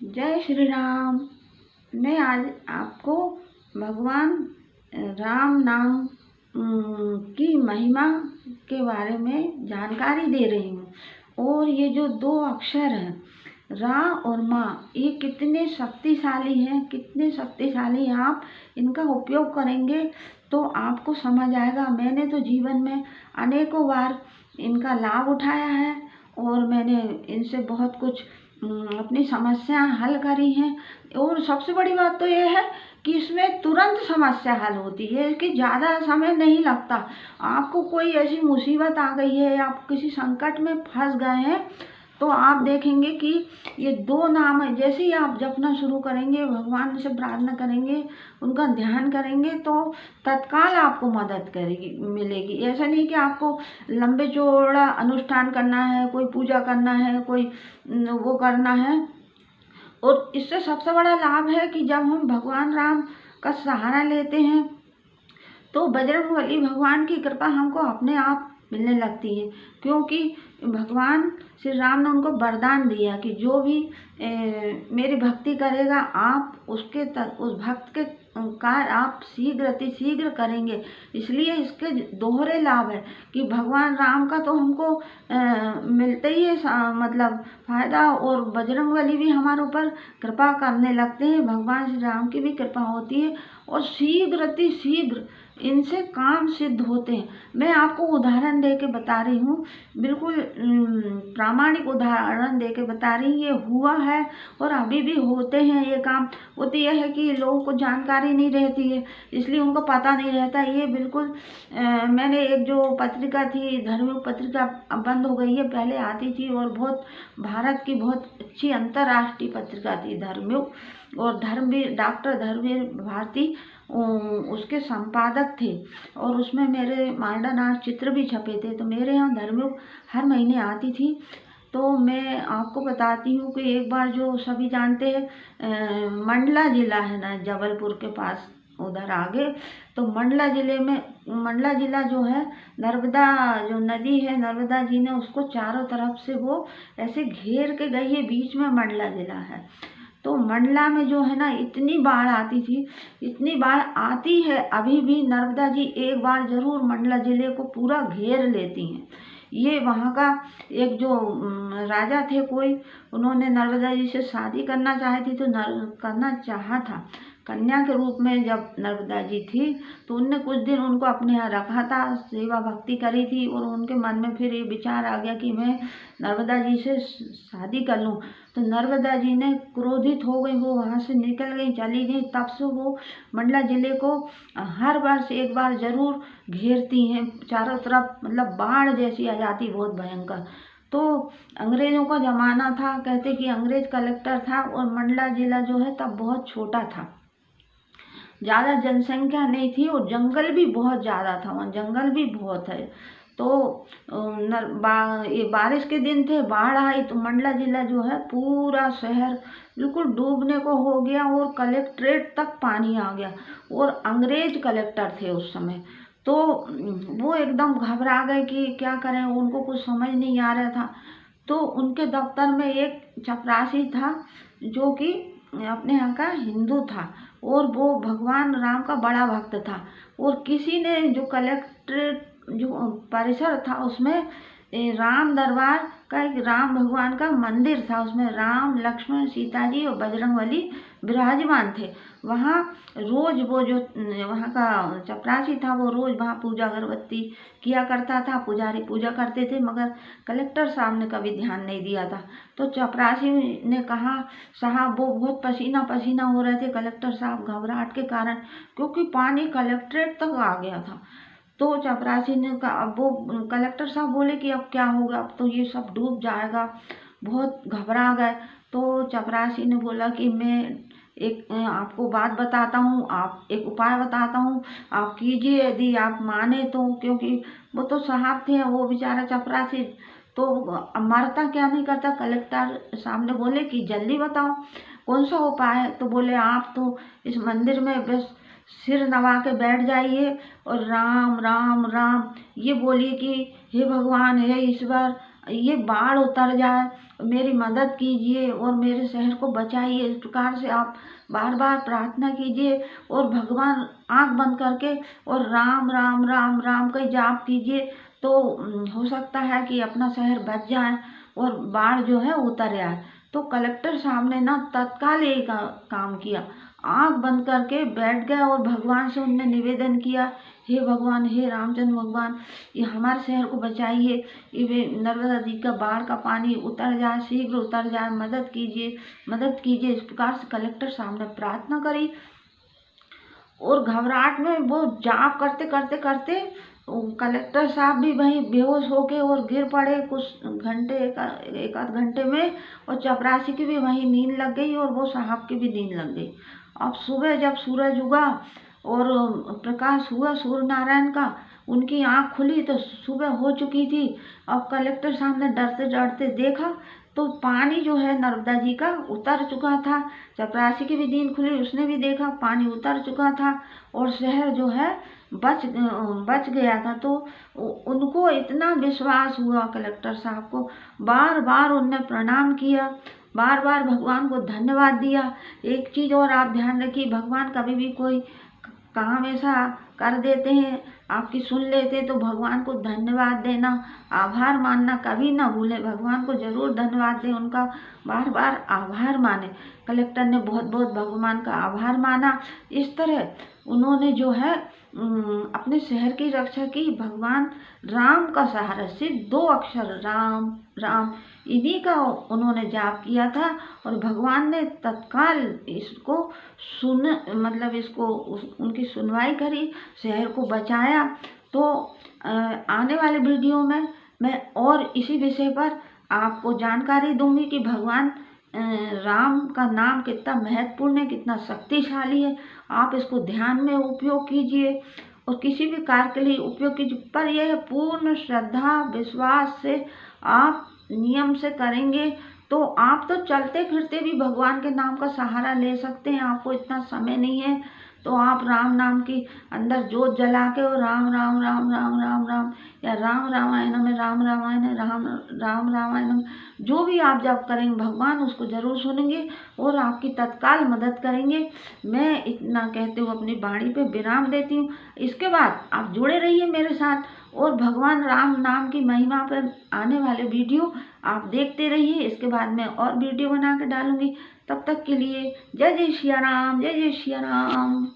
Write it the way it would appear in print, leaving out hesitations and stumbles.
जय श्री राम। मैं आज आपको भगवान राम नाम की महिमा के बारे में जानकारी दे रही हूँ। और ये जो दो अक्षर हैं, रा और माँ, ये कितने शक्तिशाली हैं, कितने शक्तिशाली। आप इनका उपयोग करेंगे तो आपको समझ आएगा। मैंने तो जीवन में अनेकों बार इनका लाभ उठाया है और मैंने इनसे बहुत कुछ अपनी समस्या हल करी हैं। और सबसे बड़ी बात तो ये है कि इसमें तुरंत समस्या हल होती है, कि ज़्यादा समय नहीं लगता। आपको कोई ऐसी मुसीबत आ गई है, आप किसी संकट में फंस गए हैं, तो आप देखेंगे कि ये दो नाम है, जैसे ही आप जपना शुरू करेंगे, भगवान से प्रार्थना करेंगे, उनका ध्यान करेंगे, तो तत्काल आपको मदद करेगी मिलेगी। ऐसा नहीं कि आपको लंबे चौड़ा अनुष्ठान करना है, कोई पूजा करना है, कोई वो करना है। और इससे सबसे बड़ा लाभ है कि जब हम भगवान राम का सहारा लेते हैं तो बजरंगबली भगवान की कृपा हमको अपने आप मिलने लगती है। क्योंकि भगवान श्री राम ने उनको वरदान दिया कि जो भी मेरी भक्ति करेगा, आप उस भक्त के कार्य आप शीघ्र अतिशीघ्र करेंगे। इसलिए इसके दोहरे लाभ है कि भगवान राम का तो हमको मिलते ही है मतलब फायदा, और बजरंगबली भी हमारे ऊपर कृपा करने लगते हैं। भगवान श्री राम की भी कृपा होती है और शीघ्र अतिशीघ्र इनसे काम सिद्ध होते हैं। मैं आपको उदाहरण दे के बता रही हूँ, बिल्कुल प्रामाणिक उदाहरण दे के बता रही हूँ। ये हुआ है और अभी भी होते हैं ये काम। होती यह है कि लोगों को जानकारी नहीं रहती है, इसलिए उनको पता नहीं रहता। ये बिल्कुल मैंने एक जो पत्रिका थी, धर्मयुग पत्रिका, अब बंद हो गई है, पहले आती थी और बहुत भारत की बहुत अच्छी अंतर्राष्ट्रीय पत्रिका थी धर्मयुग। और धर्मवीर, डॉक्टर धर्मवीर भारती उसके संपादक थे। और उसमें मेरे मॉडर्न आर्ट चित्र भी छपे थे। तो मेरे यहाँ धर्मयुग हर महीने आती थी। तो मैं आपको बताती हूँ कि एक बार, जो सभी जानते हैं, मंडला जिला है ना, जबलपुर के पास, उधर आगे, तो मंडला जिले में, मंडला जिला जो है, नर्मदा जो नदी है, नर्मदा जी ने उसको चारों तरफ से वो ऐसे घेर के गई है, बीच में मंडला जिला है। तो मंडला में जो है ना, इतनी बाढ़ आती थी, इतनी बाढ़ आती है अभी भी। नर्मदा जी एक बार जरूर मंडला जिले को पूरा घेर लेती हैं। ये वहाँ का एक जो राजा थे कोई, उन्होंने नर्मदा जी से शादी करना चाही थी, तो करना चाहा था कन्या के रूप में। जब नर्मदा जी थी तो उनने कुछ दिन उनको अपने यहाँ रखा था, सेवा भक्ति करी थी, और उनके मन में फिर ये विचार आ गया कि मैं नर्मदा जी से शादी कर लूँ। तो नर्मदा जी ने क्रोधित हो गई, वो वहाँ से निकल गई, चली गई। तब से वो मंडला जिले को हर वर्ष एक बार जरूर घेरती हैं चारों तरफ, मतलब बाढ़ जैसी आ जाती, बहुत भयंकर। तो अंग्रेजों का ज़माना था, कहते कि अंग्रेज कलेक्टर था, और मंडला जिला जो है तब बहुत छोटा था, ज़्यादा जनसंख्या नहीं थी, और जंगल भी बहुत ज़्यादा था, वहाँ जंगल भी बहुत है। तो ये बारिश के दिन थे, बाढ़ आई, तो मंडला जिला जो है पूरा शहर बिल्कुल डूबने को हो गया, और कलेक्ट्रेट तक पानी आ गया। और अंग्रेज कलेक्टर थे उस समय। तो वो एकदम घबरा गए कि क्या करें, उनको कुछ समझ नहीं आ रहा था। तो उनके दफ्तर में एक चपरासी था, जो कि अपने यहाँ का हिंदू था, और वो भगवान राम का बड़ा भक्त था। और किसी ने, जो कलेक्ट्रेट जो परिसर था, उसमें राम दरबार का एक राम भगवान का मंदिर था, उसमें राम, लक्ष्मण, सीता जी और बजरंगबली विराजमान थे। वहाँ रोज वो जो वहाँ का चपरासी था, वो रोज वहाँ पूजा अगरबत्ती किया करता था, पुजारी पूजा करते थे, मगर कलेक्टर साहब ने कभी ध्यान नहीं दिया था। तो चपरासी ने कहा, साहब, वो बहुत पसीना पसीना हो रहे थे कलेक्टर साहब, घबराहट के कारण, क्योंकि पानी कलेक्ट्रेट तक आ गया था। तो चपरासी ने कहा, अब वो कलेक्टर साहब बोले कि अब क्या होगा, अब तो ये सब डूब जाएगा, बहुत घबरा गए। तो चपरासी ने बोला कि मैं एक आपको बात बताता हूँ, आप एक उपाय बताता हूँ, आप कीजिए, यदि आप माने तो। क्योंकि वो तो साहब थे, वो बेचारा चपरासी तो मरता क्या नहीं करता। कलेक्टर साहब ने बोले कि जल्दी बताओ कौन सा उपाय है। तो बोले, आप तो इस मंदिर में बस सिर नवा के बैठ जाइए और राम राम राम ये बोलिए कि हे भगवान, हे ईश्वर, ये बाढ़ उतर जाए मेरी मदद कीजिए और मेरे शहर को बचाइए। इस प्रकार से आप बार बार प्रार्थना कीजिए और भगवान आंख बंद करके और राम राम राम राम का जाप कीजिए। तो हो सकता है कि अपना शहर बच जाए और बाढ़ जो है उतर जाए। तो कलेक्टर साहब ने ना तत्काल यही काम किया, आंख बंद करके बैठ गए और भगवान से उनने निवेदन किया, हे भगवान, हे रामचंद्र भगवान, ये हमारे शहर को बचाइए, ये नर्मदा नदी का बाढ़ का पानी उतर जाए, शीघ्र उतर जाए, मदद कीजिए, मदद कीजिए। इस प्रकार से कलेक्टर साहब ने प्रार्थना करी और घबराहट में वो जाप करते करते करते कलेक्टर साहब भी वहीं बेहोश होके और गिर पड़े कुछ घंटे, एक आध घंटे में, और चपरासी की भी वहीं नींद लग गई और वो साहब की भी नींद लग गई। अब सुबह जब सूरज उगा और प्रकाश हुआ सूर्य नारायण का, उनकी आंख खुली तो सुबह हो चुकी थी। अब कलेक्टर साहब ने डरते डरते देखा तो पानी जो है नर्मदा जी का उतर चुका था। चपरासी की भी नींद खुली, उसने भी देखा पानी उतर चुका था और शहर जो है बच गया था। तो उनको इतना विश्वास हुआ कलेक्टर साहब को, बार बार उनने प्रणाम किया, बार बार भगवान को धन्यवाद दिया। एक चीज़ और आप ध्यान रखिए, भगवान कभी भी कोई काम ऐसा कर देते हैं, आपकी सुन लेते, तो भगवान को धन्यवाद देना, आभार मानना कभी ना भूलें। भगवान को जरूर धन्यवाद दें, उनका बार बार आभार माने। कलेक्टर ने बहुत बहुत भगवान का आभार माना। इस तरह उन्होंने जो है अपने शहर की रक्षा की। भगवान राम का सहारा, सिर्फ 2 अक्षर राम राम, इन्हीं का उन्होंने जाप किया था और भगवान ने तत्काल इसको उनकी सुनवाई करी, शहर को बचाया। तो आने वाले वीडियो में मैं और इसी विषय पर आपको जानकारी दूंगी कि भगवान राम का नाम कितना महत्वपूर्ण है, कितना शक्तिशाली है। आप इसको ध्यान में उपयोग कीजिए और किसी भी कार्य के लिए उपयोग कीजिए, पर यह पूर्ण श्रद्धा विश्वास से आप नियम से करेंगे तो आप तो चलते फिरते भी भगवान के नाम का सहारा ले सकते हैं। आपको इतना समय नहीं है तो आप राम नाम की अंदर जोत जला के और राम राम राम राम राम राम या राम रामायणम में राम रामायण राम राम रामायणम, जो भी आप जब करेंगे भगवान उसको जरूर सुनेंगे और आपकी तत्काल मदद करेंगे। मैं इतना कहते हुए अपनी वाणी पे विराम देती हूँ। इसके बाद आप जुड़े रहिए मेरे साथ और भगवान राम नाम की महिमा पर आने वाले वीडियो आप देखते रहिए। इसके बाद मैं और वीडियो बना के डालूंगी। तब तक के लिए जय जय सिया राम, जय जय सिया राम।